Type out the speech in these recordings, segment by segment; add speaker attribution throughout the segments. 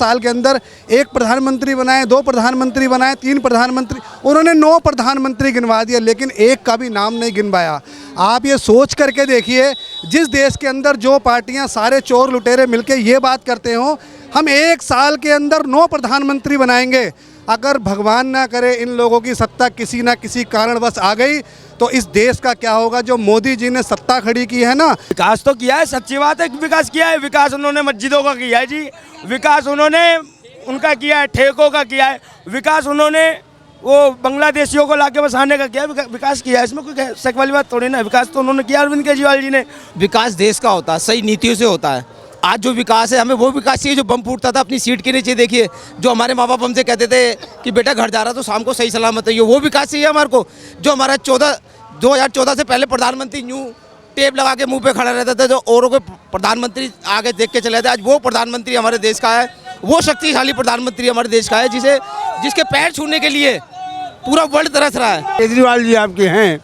Speaker 1: साल के अंदर एक प्रधानमंत्री बनाए, 2 प्रधानमंत्री बनाए, 3 प्रधानमंत्री, उन्होंने 9 प्रधानमंत्री गिनवा दिया, लेकिन एक का भी नाम नहीं गिनवाया। आप ये सोच करके देखिए, जिस देश के अंदर जो पार्टियां सारे चोर लुटेरे मिलके ये बात करते हो, हम 1 साल के अंदर 9 प्रधानमंत्री बनाएंगे। अगर भगवान ना करे इन लोगों की सत्ता किसी ना किसी कारणवश आ गई तो इस देश का क्या होगा। जो मोदी जी ने सत्ता खड़ी की है ना,
Speaker 2: विकास तो किया है, सच्ची बात है, विकास किया है। विकास उन्होंने मस्जिदों का किया है जी, विकास उन्होंने उनका किया है, ठेकों का किया है, विकास उन्होंने वो बांग्लादेशियों को लाके बसाने का किया है, विकास किया है। इसमें कोई शक वाली बात थोड़ी ना, विकास तो उन्होंने किया अरविंद केजरीवाल जी ने।
Speaker 3: विकास देश का होता है, सही नीतियों से होता है। आज जो विकास है, हमें वो विकास चाहिए जो बम फूटता था अपनी सीट के नीचे। देखिए, जो हमारे माँ बाप हमसे कहते थे कि बेटा घर जा रहा तो शाम को सही सलामत है, वो विकास चाहिए हमारे को। जो हमारा 2014 से पहले प्रधानमंत्री यूँ टेप लगा के मुंह पे खड़ा रहता था, जो औरों को प्रधानमंत्री आगे देख के चले थे, आज वो प्रधानमंत्री हमारे देश का है, वो शक्तिशाली प्रधानमंत्री हमारे देश का है, जिसके पैर छूने के लिए पूरा वर्ल्ड तरस रहा है।
Speaker 4: केजरीवाल जी आपके हैं,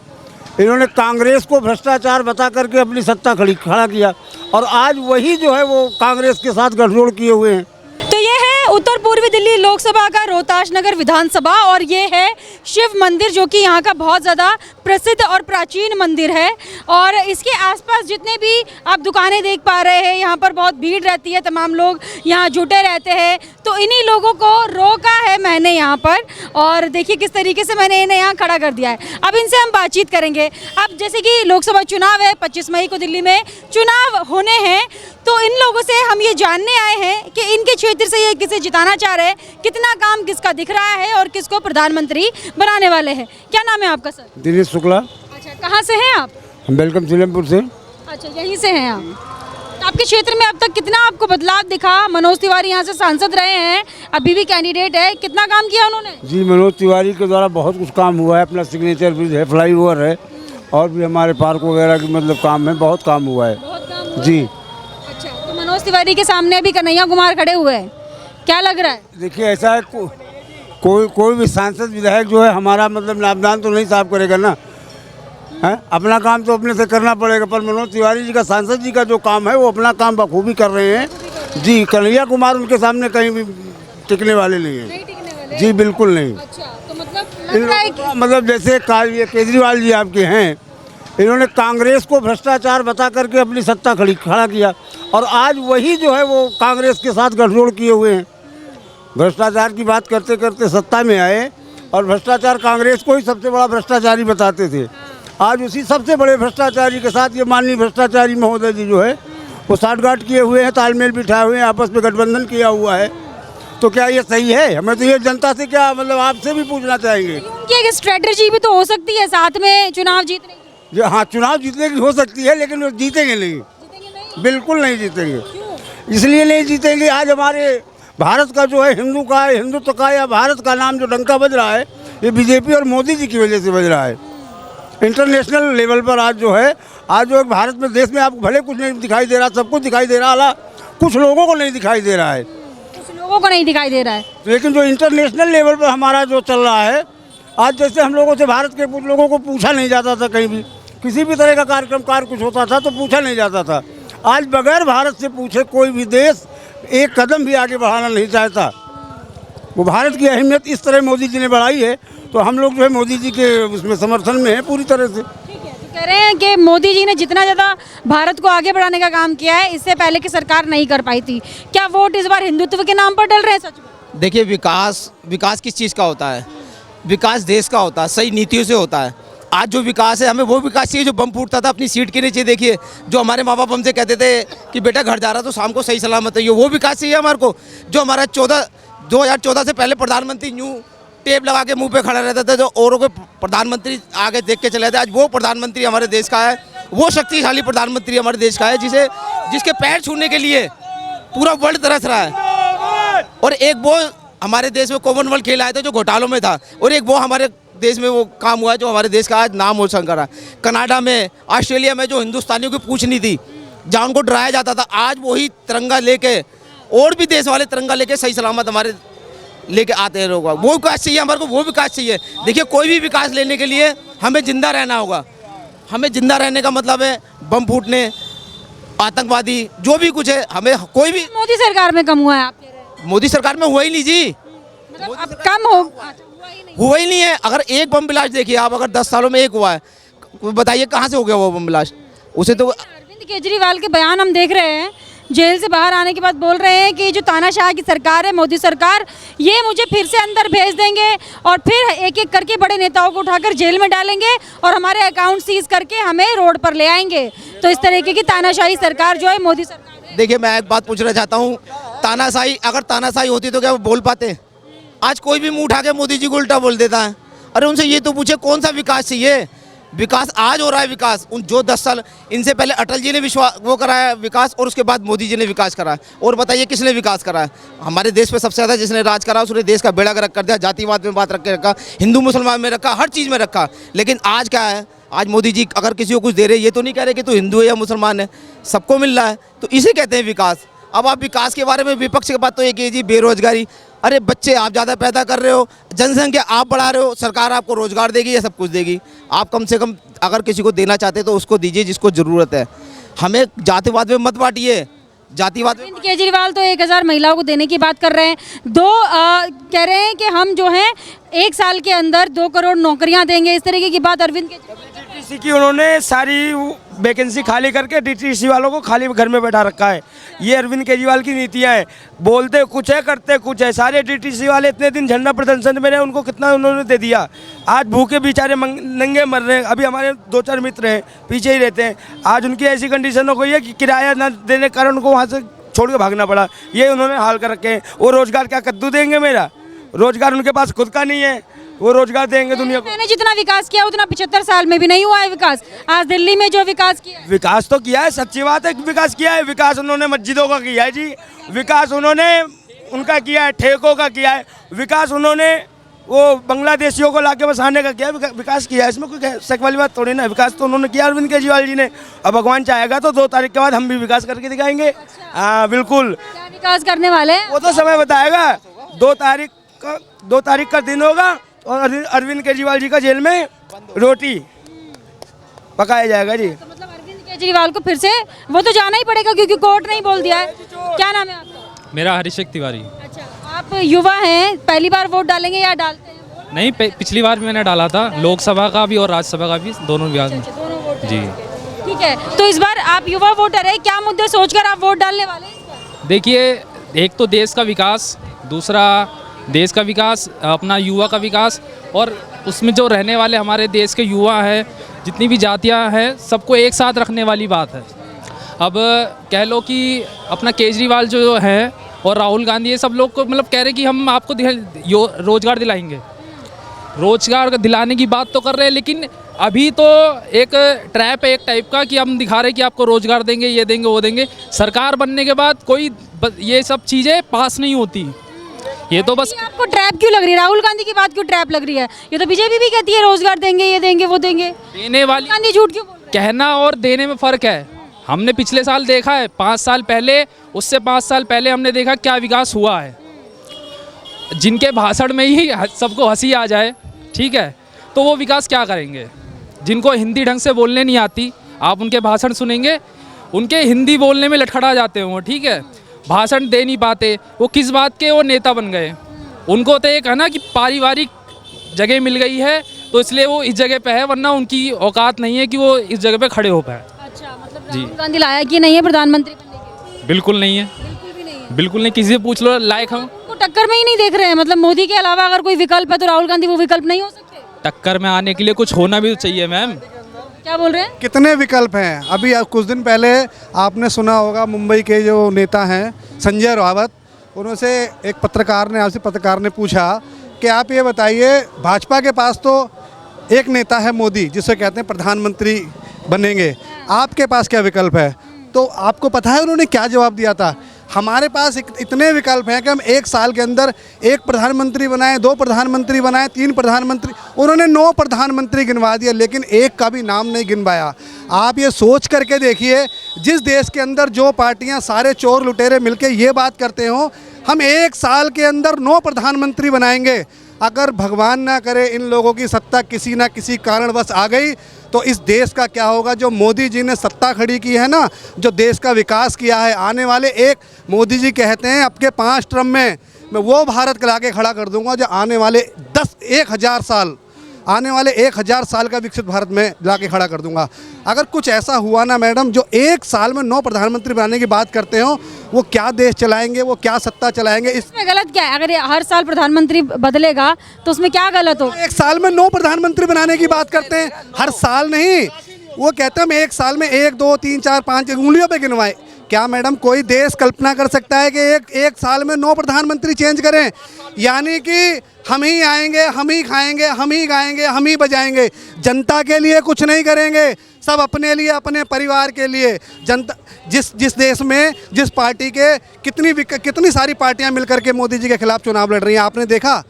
Speaker 4: इन्होंने कांग्रेस को भ्रष्टाचार बता करके अपनी सत्ता खड़ा किया, और आज वही जो है वो कांग्रेस के साथ गठजोड़ किए हुए हैं।
Speaker 5: तो ये है उत्तर पूर्वी दिल्ली लोकसभा का रोहतास नगर विधानसभा, और ये है शिव मंदिर, जो कि यहाँ का बहुत ज़्यादा प्रसिद्ध और प्राचीन मंदिर है। और इसके आसपास जितने भी आप दुकानें देख पा रहे हैं, यहाँ पर बहुत भीड़ रहती है, तमाम लोग यहाँ जुटे रहते हैं। तो इन्हीं लोगों को रोका है मैंने यहाँ पर, और देखिए किस तरीके से मैंने इन्हें यहाँ खड़ा कर दिया है। अब इनसे हम बातचीत करेंगे। अब जैसे कि लोकसभा चुनाव है, 25 मई को दिल्ली में चुनाव होने हैं, तो इन लोगों से हम ये जानने आए हैं कि इनके क्षेत्र से ये किसे जिताना चाह रहे हैं, कितना काम किसका दिख रहा है और किसको प्रधानमंत्री बनाने वाले हैं। क्या नाम है आपका सर?
Speaker 4: दिनेश शुक्ला।
Speaker 5: अच्छा, कहाँ से हैं आप?
Speaker 4: हम वेलकम सीलमपुर से।
Speaker 5: अच्छा, यहीं से हैं आप। तो आपके क्षेत्र में अब तक कितना आपको बदलाव दिखा? मनोज तिवारी यहाँ से सांसद रहे हैं, अभी भी कैंडिडेट है, कितना काम किया उन्होंने? जी,
Speaker 4: मनोज तिवारी के द्वारा बहुत कुछ काम हुआ है। अपना सिग्नेचर ब्रिज है, फ्लाईओवर है, और भी हमारे पार्क वगैरह की मतलब काम है, बहुत काम हुआ है।
Speaker 5: बहुत काम हुआ
Speaker 4: जी।
Speaker 5: अच्छा, तो मनोज तिवारी के सामने अभी कन्हैया कुमार खड़े हुए हैं, क्या लग रहा है?
Speaker 4: देखिए, ऐसा है कोई भी सांसद विधायक जो है हमारा मतलब नामदान तो नहीं साफ करेगा ना, है अपना काम तो अपने से करना पड़ेगा। पर मनोज तिवारी जी का, सांसद जी का जो काम है वो अपना काम बखूबी कर रहे हैं जी। कन्हैया कुमार उनके सामने कहीं भी टिकने वाले नहीं है जी, बिल्कुल नहीं।
Speaker 5: अच्छा, तो मतलब
Speaker 4: जैसे ये केजरीवाल जी आपके हैं, इन्होंने कांग्रेस को भ्रष्टाचार बता करके अपनी सत्ता खड़ा किया, और आज वही जो है वो कांग्रेस के साथ गठजोड़ किए हुए हैं। भ्रष्टाचार की बात करते करते सत्ता में आए, और भ्रष्टाचार कांग्रेस को ही सबसे बड़ा भ्रष्टाचारी बताते थे। आज उसी सबसे बड़े भ्रष्टाचारी के साथ ये माननीय भ्रष्टाचारी महोदय जी जो है वो साठगांठ किए हुए हैं, तालमेल बिठाए हुए हैं, आपस में गठबंधन किया हुआ है। तो क्या ये सही है? हमें तो ये जनता से क्या मतलब आपसे भी पूछना चाहेंगे
Speaker 5: कि एक स्ट्रेटजी भी तो हो सकती है साथ में चुनाव जीतने की।
Speaker 4: हाँ, चुनाव जीतने की हो सकती है, लेकिन वो जीतेंगे नहीं, बिल्कुल नहीं जीतेंगे। इसलिए नहीं जीतेंगे, आज हमारे भारत का जो है हिंदुत्व का या भारत का नाम जो डंका बज रहा है, ये बीजेपी और मोदी जी की वजह से बज रहा है। इंटरनेशनल लेवल पर आज जो है, आज जो भारत में देश में आपको भले कुछ नहीं दिखाई दे रहा, सब कुछ दिखाई दे रहा है, कुछ लोगों को नहीं दिखाई दे रहा है,
Speaker 5: कुछ लोगों को नहीं दिखाई दे रहा है।
Speaker 4: लेकिन जो इंटरनेशनल लेवल पर हमारा जो चल रहा है, आज जैसे हम लोगों से भारत के कुछ लोगों को पूछा नहीं जाता था, कहीं भी किसी भी तरह का कार्यक्रम कुछ होता था तो पूछा नहीं जाता था। आज बगैर भारत से पूछे कोई भी देश एक कदम भी आगे बढ़ाना नहीं चाहता। वो भारत की अहमियत इस तरह मोदी जी ने बढ़ाई है, तो हम लोग जो है मोदी जी के उसमें समर्थन में है पूरी तरह से।
Speaker 5: ठीक है, तो कह रहे हैं कि मोदी जी ने जितना ज़्यादा भारत को आगे बढ़ाने का काम किया है, इससे पहले की सरकार नहीं कर पाई थी। क्या वोट इस बार हिंदुत्व के नाम पर डल रहे हैं सच में?
Speaker 3: देखिए, विकास किस चीज़ का होता है? विकास देश का होता है, सही नीतियों से होता है। आज जो विकास है, हमें वो विकास चाहिए जो बम फूटता था अपनी सीट के नीचे। देखिए, जो हमारे माँ बाप हमसे कहते थे कि बेटा घर जा रहा तो शाम को सही सलामत है, वो विकास चाहिए हमारे को। जो हमारा 2014 से पहले प्रधानमंत्री यूँ टेप लगा के मुंह पे खड़ा रहता था, जो औरों को प्रधानमंत्री आगे देख के चले थे, आज वो प्रधानमंत्री हमारे देश का है, वो शक्तिशाली प्रधानमंत्री हमारे देश का है, जिसके पैर छूने के लिए पूरा वर्ल्ड तरस रहा है। और एक वो हमारे देश में कॉमनवेल्थ खेल आए थे जो घोटालों में था, और एक वो हमारे देश में वो काम हुआ है जो हमारे देश का आज नाम रोशन करा। कनाडा में, ऑस्ट्रेलिया में जो हिंदुस्तानियों की पूछ नहीं थी, जहाँ उनको डराया जाता था, आज वही तिरंगा लेके, और भी देश वाले तिरंगा लेके सही सलामत हमारे लेके आते हैं लोग। वो विकास चाहिए हमारे को, वो विकास चाहिए। देखिए, कोई भी विकास लेने के लिए हमें जिंदा रहना होगा। हमें जिंदा रहने का मतलब है बम फूटने, आतंकवादी, जो भी कुछ है, हमें कोई भी।
Speaker 5: मोदी सरकार में कम हुआ है आप कह रहे हैं?
Speaker 3: मोदी सरकार में हुआ ही नहीं जी,
Speaker 5: मतलब अब कम हो
Speaker 3: हुआ ही नहीं है। अगर एक बम ब्लास्ट देखिए आप, अगर 10 सालों में एक हुआ है, बताइए कहाँ से हो गया वो बम ब्लास्ट? उसे तो
Speaker 5: अरविंद केजरीवाल के बयान हम देख रहे हैं, जेल से बाहर आने के बाद बोल रहे हैं कि जो तानाशाह की सरकार है, मोदी सरकार, ये मुझे फिर से अंदर भेज देंगे और फिर एक एक करके बड़े नेताओं को उठाकर जेल में डालेंगे और हमारे अकाउंट सीज करके हमें रोड पर ले आएंगे। तो इस तरीके की तानाशाही सरकार जो है मोदी सरकार है।
Speaker 3: देखिए मैं एक बात पूछना चाहता हूँ, तानाशाही, अगर तानाशाही होती तो क्या वो बोल पाते? आज कोई भी मुंह उठा के मोदी जी को उल्टा बोल देता है। अरे उनसे ये तो पूछे कौन सा विकास चाहिए? विकास आज हो रहा है, विकास उन जो 10 साल इनसे पहले अटल जी ने वो कराया विकास, और उसके बाद मोदी जी ने विकास कराया। और बताइए किसने विकास कराया? हमारे देश पे सबसे ज़्यादा जिसने राज करा उसने देश का बेड़ा गर्क कर दिया, जातिवाद में बात रख के रखा, हिंदू मुसलमान में रखा, हर चीज़ में रखा। लेकिन आज क्या है, आज मोदी जी अगर किसी को कुछ दे रहे, ये तो नहीं कह रहे कि तू हिंदू है या मुसलमान है, सबको मिल रहा है, तो इसे कहते हैं विकास। अब आप विकास के बारे में विपक्ष के बात तो एक ही जी, बेरोजगारी। अरे बच्चे आप ज़्यादा पैदा कर रहे हो, जनसंख्या आप बढ़ा रहे हो, सरकार आपको रोजगार देगी या सब कुछ देगी? आप कम से कम अगर किसी को देना चाहते तो उसको दीजिए जिसको ज़रूरत है। हमें जातिवाद में मत बांटिए, जातिवाद में।
Speaker 5: अरविंद केजरीवाल तो 1000 महिलाओं को देने की बात कर रहे हैं। कह रहे हैं कि हम जो हैं 1 साल के अंदर 2 करोड़ नौकरियां देंगे, इस तरीके की बात अरविंद केजरीवाल।
Speaker 2: डीटीसी की उन्होंने सारी वैकेंसी खाली करके डीटीसी वालों को खाली घर में बैठा रखा है। ये अरविंद केजरीवाल की नीतियां हैं, बोलते कुछ है करते कुछ है। सारे डीटीसी वाले इतने दिन झंडा प्रदर्शन में रहे, उनको कितना उन्होंने दे दिया। आज भूखे बेचारे नंगे मर रहे हैं। अभी हमारे 2-4 मित्र हैं, पीछे ही रहते हैं। आज उनकी ऐसी कंडीशन हो गई है कि किराया न देने के कारण उनको वहाँ से छोड़ के भागना पड़ा। ये उन्होंने हाल कर रखे हैं। वो रोजगार क्या कद्दू देंगे? मेरा रोजगार उनके पास खुद का नहीं है, वो रोजगार देंगे दुनिया को।
Speaker 5: मैंने जितना विकास किया उतना 75 साल में भी नहीं हुआ है विकास। आज दिल्ली में जो विकास किया है,
Speaker 2: विकास तो किया है, सच्ची बात है, विकास किया है। विकास उन्होंने मस्जिदों का किया है जी, विकास उन्होंने उनका किया है, ठेकों का किया है, विकास उन्होंने वो बांग्लादेशियों को लाके बसाने का किया है, विकास किया है। इसमें कोई शक वाली बात थोड़ी ना, विकास तो उन्होंने किया अरविंद केजरीवाल जी ने। अब भगवान चाहेगा तो 2 तारीख के बाद हम भी विकास करके दिखाएंगे। हाँ बिल्कुल,
Speaker 5: क्या विकास करने वाले हैं?
Speaker 2: वो तो समय बताएगा। 2 तारीख का दिन होगा और अरविंद केजरीवाल जी का जेल में रोटी पकाया जाएगा जी।
Speaker 5: तो मतलब अरविंद केजरीवाल को फिर से वो तो जाना ही पड़ेगा क्योंकि कोर्ट नहीं बोल दिया है। क्या नाम है आपका?
Speaker 6: मेरा हरीशेख तिवारी।
Speaker 5: अच्छा, आप युवा हैं, पहली बार वोट डालेंगे या डालते हैं?
Speaker 6: नहीं, पिछली बार भी मैंने डाला था, लोकसभा का भी और राज्यसभा का भी, दोनों विभाग में।
Speaker 5: दोनों वोट
Speaker 6: जी
Speaker 5: ठीक है। तो इस बार आप युवा वोटर है, क्या मुद्दे सोचकर आप वोट डालने वाले हैं इस बार?
Speaker 6: देखिए, एक तो देश का विकास, दूसरा देश का विकास, अपना युवा का विकास, और उसमें जो रहने वाले हमारे देश के युवा हैं, जितनी भी जातियां हैं, सबको एक साथ रखने वाली बात है। अब कह लो कि अपना केजरीवाल जो है और राहुल गांधी, ये सब लोग को मतलब कह रहे कि हम आपको रोज़गार दिलाएंगे, रोज़गार दिलाने की बात तो कर रहे हैं, लेकिन अभी तो एक ट्रैप है एक टाइप का कि हम दिखा रहे हैं कि आपको रोज़गार देंगे, ये देंगे, वो देंगे। सरकार बनने के बाद कोई ये सब चीज़ें पास नहीं होती। ये तो बस
Speaker 5: ये आपको ट्रैप क्यों लग रही है? राहुल गांधी की बात क्यों ट्रैप लग रही है? ये तो बीजेपी भी कहती है रोजगार देंगे, ये देंगे, वो देंगे।
Speaker 6: देने वाली,
Speaker 5: गांधी झूठ क्यों बोल रहे हैं?
Speaker 6: कहना और देने में फ़र्क है। हमने पिछले साल देखा है, 5 साल पहले, उससे 5 साल पहले हमने देखा क्या विकास हुआ है। जिनके भाषण में ही सबको हंसी आ जाए, ठीक है, तो वो विकास क्या करेंगे? जिनको हिंदी ढंग से बोलने नहीं आती, आप उनके भाषण सुनेंगे, उनके हिंदी बोलने में लटखड़ा जाते हैं वो, ठीक है, भाषण दे नहीं पाते। वो किस बात के वो नेता बन गए? उनको तो एक है ना कि पारिवारिक जगह मिल गई है तो इसलिए वो इस जगह पे है, वरना उनकी औकात नहीं है कि वो इस जगह पे खड़े हो पाए।
Speaker 5: अच्छा, मतलब राहुल गांधी लायक ही नहीं है प्रधानमंत्री बनने के?
Speaker 6: बिल्कुल नहीं है,
Speaker 5: बिल्कुल भी नहीं है।
Speaker 6: बिल्कुल नहीं। किसी से पूछ लो, लायक हम
Speaker 5: वो टक्कर में ही नहीं देख रहे हैं। मतलब मोदी के अलावा अगर कोई विकल्प है तो राहुल गांधी वो विकल्प नहीं हो सकते?
Speaker 6: टक्कर में आने के लिए कुछ होना भी तो चाहिए मैम।
Speaker 5: क्या बोल रहे हैं?
Speaker 1: कितने विकल्प हैं? अभी कुछ दिन पहले आपने सुना होगा, मुंबई के जो नेता हैं संजय रावत, उनसे एक पत्रकार ने पूछा कि आप ये बताइए, भाजपा के पास तो एक नेता है मोदी, जिसे कहते हैं प्रधानमंत्री बनेंगे, आपके पास क्या विकल्प है? तो आपको पता है उन्होंने क्या जवाब दिया था? हमारे पास इतने विकल्प हैं कि हम 1 साल के अंदर 1 प्रधानमंत्री बनाएं, 2 प्रधानमंत्री बनाएं, 3 प्रधानमंत्री। उन्होंने 9 प्रधानमंत्री गिनवा दिया, लेकिन एक का भी नाम नहीं गिनवाया। आप ये सोच करके देखिए, जिस देश के अंदर जो पार्टियां सारे चोर लुटेरे मिलके ये बात करते हो हम 1 साल के अंदर 9 प्रधानमंत्री बनाएंगे, अगर भगवान ना करे इन लोगों की सत्ता किसी ना किसी कारणवश आ गई तो इस देश का क्या होगा। जो मोदी जी ने सत्ता खड़ी की है ना, जो देश का विकास किया है, आने वाले एक मोदी जी कहते हैं आपके 5 टर्म में मैं वो भारत ला के खड़ा कर दूंगा जो आने वाले 10,000 साल आने वाले 1000 साल का विकसित भारत में ला के खड़ा कर दूंगा। अगर कुछ ऐसा हुआ ना मैडम, जो 1 साल में 9 प्रधानमंत्री बनाने की बात करते हो, वो क्या देश चलाएंगे, वो क्या सत्ता चलाएंगे।
Speaker 5: इसमें गलत क्या है? अगर ये हर साल प्रधानमंत्री बदलेगा तो उसमें क्या गलत हो?
Speaker 1: 1 साल में 9 प्रधानमंत्री बनाने की बात करते हैं, हर साल नहीं। वो कहते हैं हम 1 साल में 1 2 3 4 5 उंगलियों पे गिनवाए। क्या मैडम कोई देश कल्पना कर सकता है कि एक साल में 9 प्रधानमंत्री चेंज करें? यानी कि हम ही आएंगे, हम ही खाएंगे, हम ही गाएंगे, हम ही बजाएंगे, जनता के लिए कुछ नहीं करेंगे, सब अपने लिए, अपने परिवार के लिए। जनता जिस देश में जिस पार्टी के कितनी सारी पार्टियां मिलकर के मोदी जी के खिलाफ चुनाव लड़ रही हैं, आपने देखा।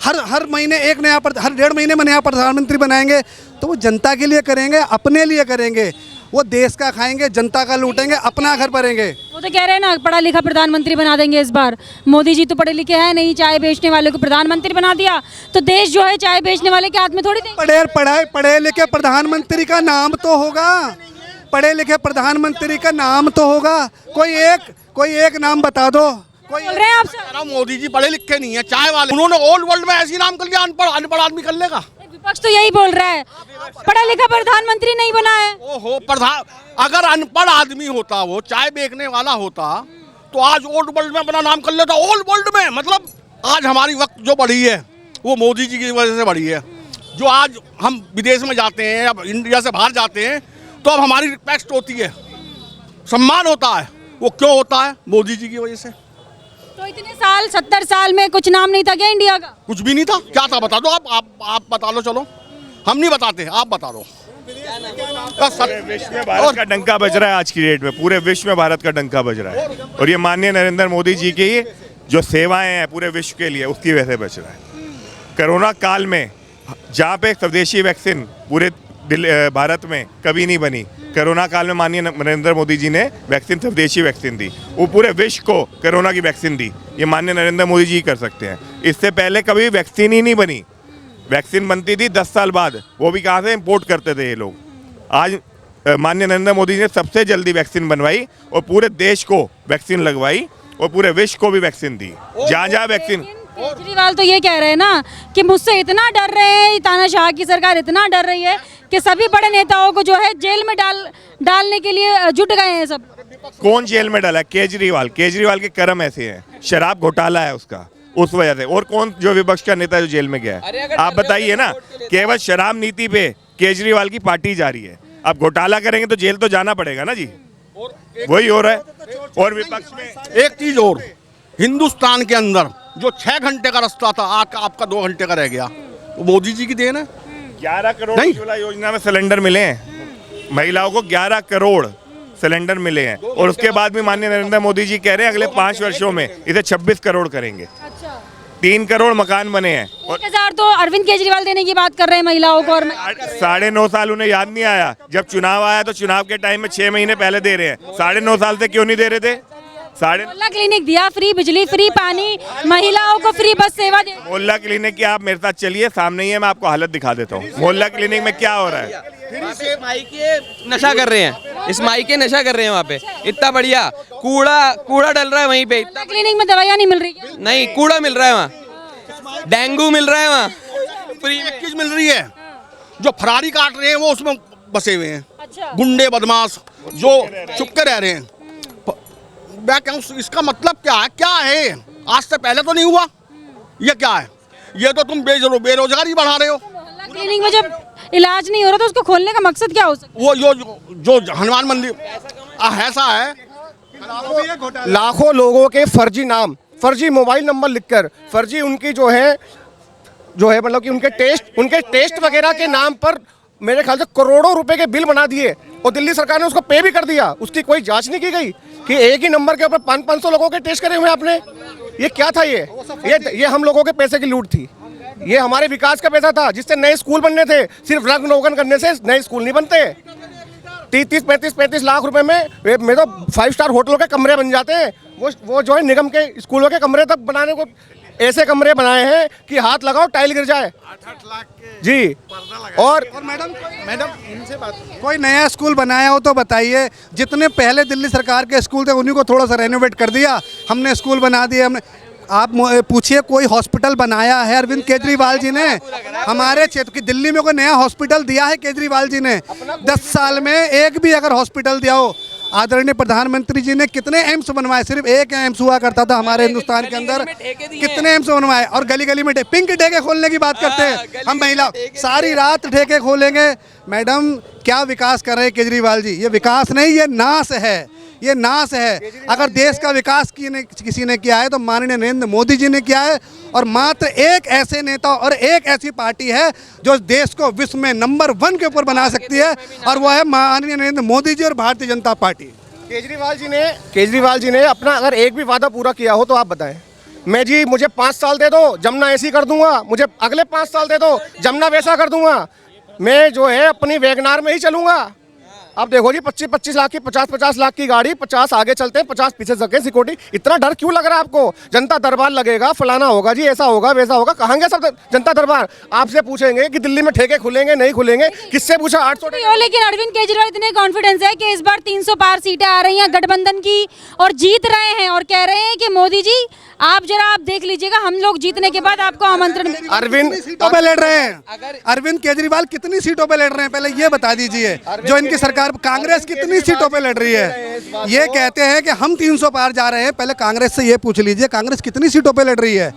Speaker 1: हर महीने एक नया हर 1.5 महीने में नया प्रधानमंत्री बनाएंगे, तो वो जनता के लिए करेंगे, अपने लिए करेंगे। वो देश का खाएंगे, जनता का लूटेंगे, अपना घर भरेंगे।
Speaker 5: वो तो कह रहे हैं ना पढ़ा लिखा प्रधानमंत्री बना देंगे इस बार। मोदी जी तो पढ़े लिखे हैं नहीं, चाय बेचने वाले को प्रधानमंत्री बना दिया तो देश जो है चाय बेचने वाले के हाथ में थोड़ी देंगे।
Speaker 1: पढ़े लिखे प्रधानमंत्री का नाम तो होगा, पढ़े लिखे प्रधानमंत्री का नाम तो होगा। कोई एक नाम बता दो।
Speaker 5: बोल रहे हैं आपसे
Speaker 7: मोदी जी पढ़े लिखे नहीं है, चाय वाले। उन्होंने ऑल वर्ल्ड में ऐसी नाम कर लिया, अनपढ़ आदमी कर लेगा।
Speaker 5: विपक्ष तो यही बोल रहा है, पढ़ा लिखा प्रधानमंत्री नहीं बना है।
Speaker 7: ओहो, अगर अनपढ़ आदमी होता, वो चाय बेचने वाला होता, तो आज ओल्ड वर्ल्ड में अपना नाम कर लेता। ओल्ड वर्ल्ड में मतलब आज हमारी वक्त जो बढ़ी है वो मोदी जी की वजह से बढ़ी है। जो आज हम विदेश में जाते हैं, अब इंडिया से बाहर जाते हैं, तो अब हमारी रिस्पेक्ट होती है, सम्मान होता है। वो क्यों होता है? मोदी जी की वजह से।
Speaker 5: तो इतने साल 70 साल में कुछ नाम नहीं था क्या इंडिया का?
Speaker 7: कुछ भी नहीं था। क्या था बता दो, आप बता लो। चलो हम नहीं बताते, आप बता दो।
Speaker 8: विश्व में भारत का डंका बज रहा है आज की डेट में, पूरे विश्व में भारत का डंका बज रहा है। और ये माननीय नरेंद्र मोदी जी की जो सेवाएं हैं पूरे विश्व के लिए, उसकी वजह से बच रहा है। कोरोना काल में जहाँ पे स्वदेशी वैक्सीन पूरे भारत में कभी नहीं बनी, कोरोना काल में माननीय नरेंद्र मोदी जी ने वैक्सीन, स्वदेशी वैक्सीन दी, वो पूरे विश्व को कोरोना की वैक्सीन दी। ये माननीय नरेंद्र मोदी जी कर सकते हैं। इससे पहले कभी वैक्सीन ही नहीं बनी। वैक्सीन बनती थी 10 साल बाद, वो भी कहाँ से इंपोर्ट करते थे ये लोग। आज माननीय नरेंद्र मोदी जी ने सबसे जल्दी वैक्सीन बनवाई और पूरे देश को वैक्सीन लगवाई और पूरे विश्व को भी वैक्सीन दी। जहाँ जहाँ वैक्सीन।
Speaker 5: केजरीवाल तो ये कह रहे हैं ना कि मुझसे इतना डर रहे हैं, तानाशाह की सरकार इतना डर रही है कि सभी बड़े नेताओं को जो है जेल में डालने के लिए जुट गए हैं सब।
Speaker 8: कौन जेल में डाला है? केजरीवाल के कर्म ऐसे हैं, शराब घोटाला है उसका, उस वजह से। और कौन जो विपक्ष का नेता जो जेल में गया है? आप बताइए ना। केवल शराब नीति पे केजरीवाल की पार्टी जा रही है। आप घोटाला करेंगे तो जेल तो जाना पड़ेगा ना जी, वही हो रहा है। और विपक्ष में
Speaker 7: एक चीज और, हिंदुस्तान के अंदर जो 6 घंटे का रास्ता था आपका 2 घंटे का रह गया, वो मोदी जी की देन है।
Speaker 8: 11 करोड़ उज्ज्वला योजना में सिलेंडर मिले हैं महिलाओं को, 11 करोड़ सिलेंडर मिले हैं। और उसके बाद भी माननीय नरेंद्र मोदी जी कह रहे हैं अगले 5 वर्षों में इसे 26 करोड़ करेंगे। 3 करोड़ मकान बने हैं।
Speaker 5: 1000 तो अरविंद केजरीवाल देने की बात कर रहे हैं महिलाओं को। और
Speaker 8: 9.5 साल उन्हें याद नहीं आया? जब चुनाव आया तो चुनाव के टाइम में 6 महीने पहले दे रहे हैं। 9.5 साल से क्यों नहीं दे रहे थे?
Speaker 5: मोहल्ला क्लिनिक दिया, फ्री बिजली, फ्री पानी, महिलाओं को फ्री बस सेवा दे।
Speaker 8: मोहल्ला क्लिनिक की आप मेरे साथ चलिए, सामने ही है, मैं आपको हालत दिखा देता हूँ मोहल्ला क्लिनिक में क्या हो रहा है।
Speaker 9: नशा कर रहे हैं, इस माई के नशा कर रहे हैं वहाँ पे। इतना बढ़िया कूड़ा डल रहा है वहीं पे।
Speaker 5: क्लिनिक में दवाइयाँ नहीं मिल रही क्या?
Speaker 9: नहीं, कूड़ा मिल रहा है वहाँ, डेंगू मिल रहा है वहाँ,
Speaker 7: फ्री में चीज मिल रही है। जो फरारी काट रहे हैं वो उसमें बसे हुए हैं।
Speaker 5: अच्छा।
Speaker 7: गुंडे बदमाश जो चुपके रह रहे हैं। मैं कहूँ इसका मतलब क्या है? आज से पहले तो नहीं हुआ। ये क्या है? ये तो तुम बेरोजगारी बढ़ा रहे हो।
Speaker 5: मोहल्ला क्लिनिक में जब इलाज नहीं हो रहा तो उसको खोलने का मकसद क्या हो सकता है?
Speaker 7: वो जो हनुमान मंदिर ऐसा है,
Speaker 10: लाखों लोगों के फर्जी नाम, फर्जी मोबाइल नंबर लिखकर, फर्जी उनकी जो है मतलब कि उनके टेस्ट वगैरह के नाम पर मेरे ख्याल से करोड़ों रुपए के बिल बना दिए और दिल्ली सरकार ने उसको पे भी कर दिया। उसकी कोई जांच नहीं की गई कि एक ही नंबर के ऊपर 500 लोगों के टेस्ट करे हुए आपने। ये क्या था? ये हम लोगों के पैसे की लूट थी। ये हमारे विकास का पैसा था जिससे नए स्कूल बनने थे। सिर्फ रंग रोगन करने से नए स्कूल नहीं बनते। 30-35 लाख रुपए में तो 5 स्टार होटलों के कमरे बन जाते हैं। वो जो है निगम के स्कूलों के कमरे तक बनाने को ऐसे कमरे बनाए हैं कि हाथ लगाओ टाइल गिर जाए।
Speaker 1: 8 लाख के
Speaker 10: जी। और
Speaker 1: मैडम इनसे बात, कोई नया स्कूल बनाया हो तो बताइए। जितने पहले दिल्ली सरकार के स्कूल थे उन्हीं को थोड़ा सा रेनोवेट कर दिया हमने, स्कूल बना दिए हमने। आप पूछिए कोई हॉस्पिटल बनाया है अरविंद केजरीवाल जी ने? हमारे क्षेत्र की दिल्ली में कोई नया हॉस्पिटल दिया है केजरीवाल जी ने? 10 साल में एक भी अगर हॉस्पिटल दिया हो? आदरणीय प्रधानमंत्री जी ने कितने एम्स बनवाए? सिर्फ एक एम्स हुआ करता था हमारे हिंदुस्तान के अंदर, कितने एम्स बनवाए? और गली गली में पिंक ठेके खोलने की बात करते हैं हम महिला, सारी रात ठेके खोलेंगे। मैडम क्या विकास कर रहे हैं केजरीवाल जी? ये विकास नहीं, ये नाश है, ये नाश है। अगर देश का विकास किसी ने किया है तो माननीय नरेंद्र मोदी जी ने किया है। और मात्र एक ऐसे नेता और एक ऐसी पार्टी है जो देश को विश्व में नंबर 1 के ऊपर बना सकती है, और वो है माननीय नरेंद्र मोदी जी और भारतीय जनता पार्टी।
Speaker 10: केजरीवाल जी ने अपना अगर एक भी वादा पूरा किया हो तो आप बताएं। मुझे 5 साल दे दो, जमुना ऐसी कर दूंगा, मुझे अगले 5 साल दे दो, जमुना वैसा कर दूंगा, मैं जो है अपनी वैगनार में ही चलूंगा। अब देखो जी 25-25 लाख की 50-50 लाख की गाड़ी, 50 आगे चलते हैं 50 पीछे सके सिक्योरिटी। इतना डर क्यों लग रहा है आपको? जनता दरबार लगेगा, फलाना होगा जी, ऐसा होगा वैसा होगा। कहाँ गए सब जनता दरबार? आपसे पूछेंगे कि दिल्ली में ठेके खुलेंगे नहीं खुलेंगे, किससे पूछा? 800।
Speaker 5: लेकिन अरविंद केजरीवाल इतने कॉन्फिडेंस है कि इस बार 300 पार सीटें आ रही हैं गठबंधन की और जीत रहे हैं, और कह रहे हैं कि मोदी जी आप देख लीजिएगा, हम लोग जीतने के बाद आपको आमंत्रण।
Speaker 10: अरविंद
Speaker 1: सीटों पे लड़ रहे हैं, अरविंद केजरीवाल कितनी सीटों पे लड़ रहे हैं पहले ये बता दीजिए। जो इनकी सरकार कांग्रेस कितनी सीटों पे लड़ रही है? ये कहते हैं कि हम 300 पार जा रहे हैं, पहले कांग्रेस से ये पूछ लीजिए कांग्रेस कितनी सीटों पे लड़ रही है?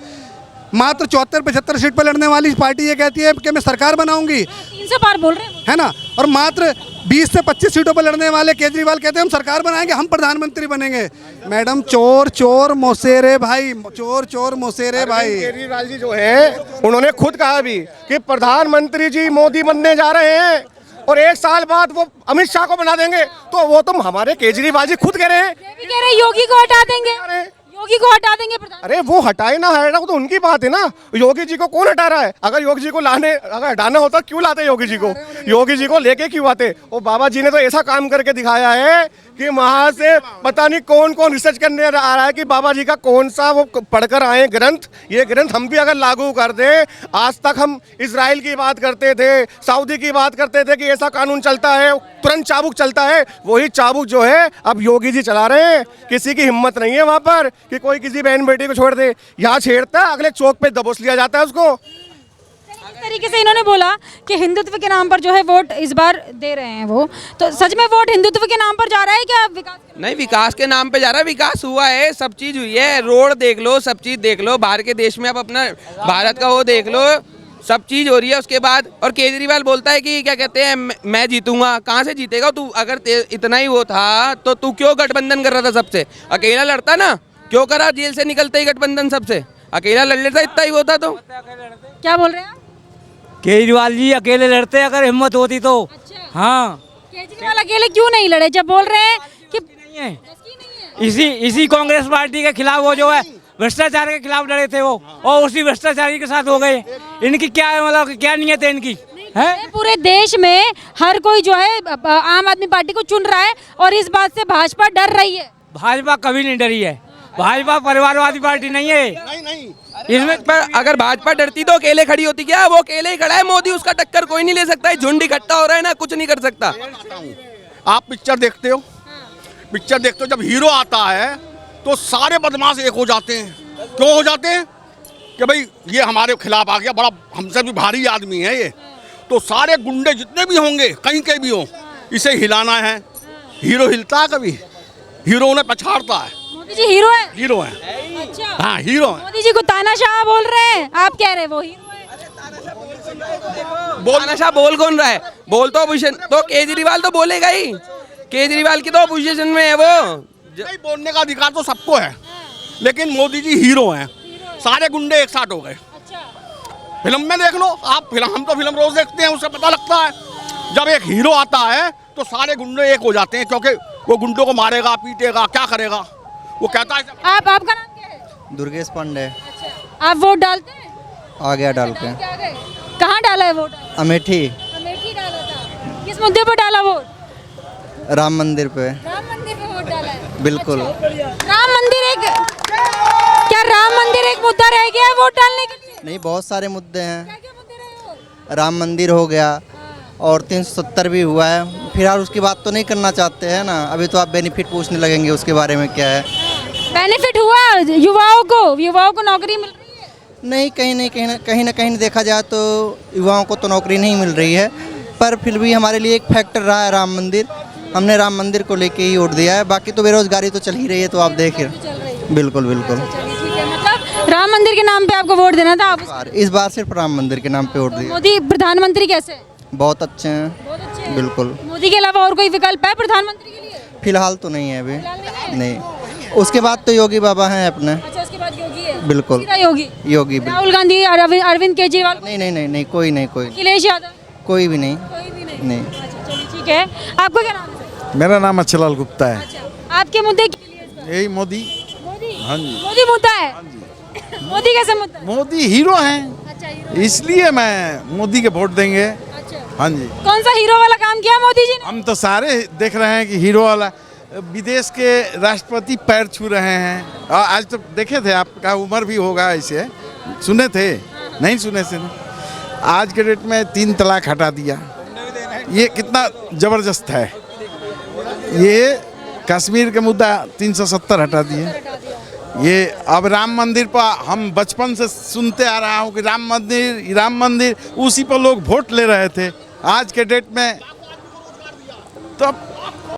Speaker 1: मात्र 74-75 सीट पे लड़ने वाली पार्टी ये कहती है कि मैं सरकार बनाऊंगी,
Speaker 5: 300 पार बोल रहे हैं,
Speaker 1: है ना? और मात्र 20 से 25 सीटों पर लड़ने वाले केजरीवाल कहते हैं हम सरकार बनाएंगे, हम प्रधानमंत्री बनेंगे। मैडम चोर चोर मोसेरे भाई, चोर चोर मोसेरे भाई।
Speaker 10: केजरीवाल जी जो है उन्होंने खुद कहा भी कि प्रधानमंत्री जी मोदी बनने जा रहे हैं और 1 साल बाद वो अमित शाह को बना देंगे। तो वो तुम हमारे केजरीवाल जी खुद कह रहे हैं,
Speaker 5: ये भी कह रहे हैं योगी को हटा देंगे, योगी को हटा देंगे प्रधान।
Speaker 10: अरे वो हटाए ना हटाए तो उनकी बात है ना। योगी जी को कौन हटा रहा है? अगर योगी जी को अगर हटाना होता क्यों लाते योगी जी को? योगी जी को लेके क्यों आते? और बाबा जी ने तो ऐसा काम करके दिखाया है कि वहाँ से पता नहीं कौन कौन रिसर्च करने आ रहा है कि बाबा जी का कौन सा वो पढ़कर आए ग्रंथ। ये ग्रंथ हम भी अगर लागू कर दें, आज तक हम इजराइल की बात करते थे, सऊदी की बात करते थे कि ऐसा कानून चलता है, तुरंत चाबुक चलता है, वही चाबुक जो है अब योगी जी चला रहे हैं। किसी की हिम्मत नहीं है वहाँ पर कि कोई किसी बहन बेटी को छोड़ दे। यहाँ छेड़ता है, अगले चौक पे दबोच लिया जाता है उसको।
Speaker 5: इस तरीके से इन्होंने बोला कि हिंदुत्व के नाम पर जो है वोट इस बार दे रहे हैं वो, तो सच में वोट हिंदुत्व के नाम पर जा रहा है क्या? विकास
Speaker 9: नहीं, विकास के नाम पे जा रहा है। विकास हुआ है, सब चीज़ हुई है, रोड देख लो, सब चीज़ देख लो, बाहर के देश में आप अपना भारत का वो देख लो, सब चीज़ हो रही है। उसके बाद और केजरीवाल बोलता है कि क्या कहते हैं मैं जीतूंगा। कहाँ से जीतेगा तू? अगर इतना ही वो था तो तू क्यों गठबंधन कर रहा था सबसे? अकेला लड़ता ना, क्यों करा? जेल से निकलते ही गठबंधन सबसे अकेला लड़ लेता, इतना ही होता तो।
Speaker 5: क्या बोल रहे हैं आप?
Speaker 11: केजरीवाल जी अकेले लड़ते अगर हिम्मत होती तो।
Speaker 5: अच्छा।
Speaker 11: हाँ,
Speaker 5: केजरीवाल अकेले क्यों नहीं लड़े जब बोल रहे हैं कि
Speaker 11: नहीं है। इसी कांग्रेस पार्टी के खिलाफ वो जो है भ्रष्टाचार के खिलाफ लड़े थे वो, और उसी भ्रष्टाचारी के साथ हो गए। इनकी क्या मतलब क्या नियत है इनकी? है
Speaker 5: पूरे देश में हर कोई जो है आम आदमी पार्टी को चुन रहा है और इस बात से भाजपा डर रही है।
Speaker 11: भाजपा कभी नहीं डरी है, भाजपा परिवारवादी पार्टी नहीं है।
Speaker 10: नहीं
Speaker 9: इसमें पर अगर भाजपा डरती तो अकेले खड़ी होती क्या? वो अकेले ही खड़ा है, मोदी उसका टक्कर कोई नहीं ले सकता है। झुंड इकट्ठा हो रहा है ना, कुछ नहीं कर सकता।
Speaker 7: आप पिक्चर देखते हो, जब हीरो आता है तो सारे बदमाश एक हो जाते हैं। क्यों हो जाते हैं? कि भाई ये हमारे खिलाफ आ गया, बड़ा हमसे भी भारी आदमी है ये, तो सारे गुंडे जितने भी होंगे कहीं के भी हों, इसे हिलाना है। हीरो हिलता है कभी? हीरो उन्हें पछाड़ता है।
Speaker 5: मोदी जी हीरो है?
Speaker 7: हीरो है।
Speaker 5: अच्छा,
Speaker 7: हाँ हीरो है।
Speaker 5: मोदी जी को तानाशाह बोल रहे हैं, आप कह रहे हैं वो हीरो है?
Speaker 9: तानाशाह बोल कौन रहा है? बोल तो अपोजिशन तो केजरीवाल तो बोलेगा ही। केजरीवाल की तो अपोजिशन में है वो।
Speaker 7: नहीं, बोलने का अधिकार तो सबको है, लेकिन मोदी जी हीरो हैं। सारे गुंडे एक साथ हो गए। फिल्म में देख लो आप, हम तो फिल्म रोज देखते हैं, उससे पता लगता है। जब एक हीरो आता है तो सारे गुंडे एक हो जाते हैं, क्योंकि वो गुंडों को मारेगा, पीटेगा, क्या करेगा। वो कहता है
Speaker 5: आपका नाम क्या है?
Speaker 12: दुर्गेश पांडे।
Speaker 5: अच्छा, आप वोट डालते हैं?
Speaker 12: आ गया डाल के।
Speaker 5: कहाँ डाला है वोट?
Speaker 12: अमेठी।
Speaker 5: अमेठी डाला था। किस मुद्दे पर डाला वोट?
Speaker 12: राम मंदिर पे।
Speaker 5: राम मंदिर पे वोट डाला है?
Speaker 12: बिल्कुल।
Speaker 5: राम मंदिर एक मुद्दा रह गया है वोट डालने के लिए?
Speaker 12: नहीं, बहुत सारे मुद्दे हैं।
Speaker 5: क्या मुद्दे रहे हो?
Speaker 12: राम मंदिर हो गया और 370 भी हुआ है। फिलहाल उसकी बात तो नहीं करना चाहते हैं ना, अभी तो आप बेनिफिट पूछने लगेंगे उसके बारे में क्या है।
Speaker 5: बेनिफिट हुआ युवाओं को नौकरी मिल रही है?
Speaker 12: नहीं, कहीं ना कहीं देखा जाए तो युवाओं को तो नौकरी नहीं मिल रही है, पर फिर भी हमारे लिए एक फैक्टर रहा है राम मंदिर। हमने राम मंदिर को लेके ही वोट दिया है, बाकी तो बेरोजगारी तो चल ही रही है, तो आप देखिए। बिल्कुल बिल्कुल।
Speaker 5: ठीक है, मतलब राम मंदिर के नाम पे आपको वोट देना था आप?
Speaker 12: इस बार सिर्फ राम मंदिर के नाम पे वोट दिया।
Speaker 5: मोदी प्रधानमंत्री कैसे हैं?
Speaker 12: बहुत अच्छे हैं।
Speaker 5: बहुत अच्छे हैं।
Speaker 12: बिल्कुल।
Speaker 5: मोदी के अलावा और कोई विकल्प है प्रधानमंत्री के लिए?
Speaker 12: फिलहाल तो नहीं है अभी। नहीं, उसके बाद तो योगी बाबा हैं अपने।
Speaker 5: अच्छा, उसके बाद योगी है?
Speaker 12: बिल्कुल।
Speaker 5: सीधा योगी?
Speaker 12: योगी बिल्कुल।
Speaker 5: राहुल गांधी, अरविंद केजरीवाल?
Speaker 12: नहीं, कोई नहीं,
Speaker 5: अखिलेश यादव?
Speaker 12: कोई भी नहीं।
Speaker 5: कोई भी नहीं?
Speaker 12: नहीं।
Speaker 5: अच्छा, चलिए ठीक है। आपको क्या नाम है?
Speaker 13: मेरा नाम अच्छलाल गुप्ता है।
Speaker 5: अच्छा, आपके मुद्दे के लिए इस बार?
Speaker 13: यही मोदी।
Speaker 5: मोदी?
Speaker 13: हाँ जी।
Speaker 5: मोदी मुद्दा है? मोदी कैसे मुद्दा है?
Speaker 13: मोदी हीरो हैं,
Speaker 5: अच्छा, हीरो।
Speaker 13: इसलिए मैं मोदी के वोट देंगे।
Speaker 5: अच्छा,
Speaker 13: हाँ जी।
Speaker 5: कौन सा हीरो वाला काम किया मोदी जी ने?
Speaker 13: हम तो सारे देख रहे हैं कि हीरो वाला। विदेश के राष्ट्रपति पैर छू रहे हैं। आज तो देखे थे, आपका उम्र भी होगा, ऐसे सुने थे? नहीं सुने से ना। आज के डेट में 3 तलाक हटा दिया, ये कितना ज़बरदस्त है। ये कश्मीर का मुद्दा 370 हटा दिए। ये अब राम मंदिर पर हम बचपन से सुनते आ रहा हूँ कि राम मंदिर, उसी पर लोग वोट ले रहे थे। आज के डेट में तो अब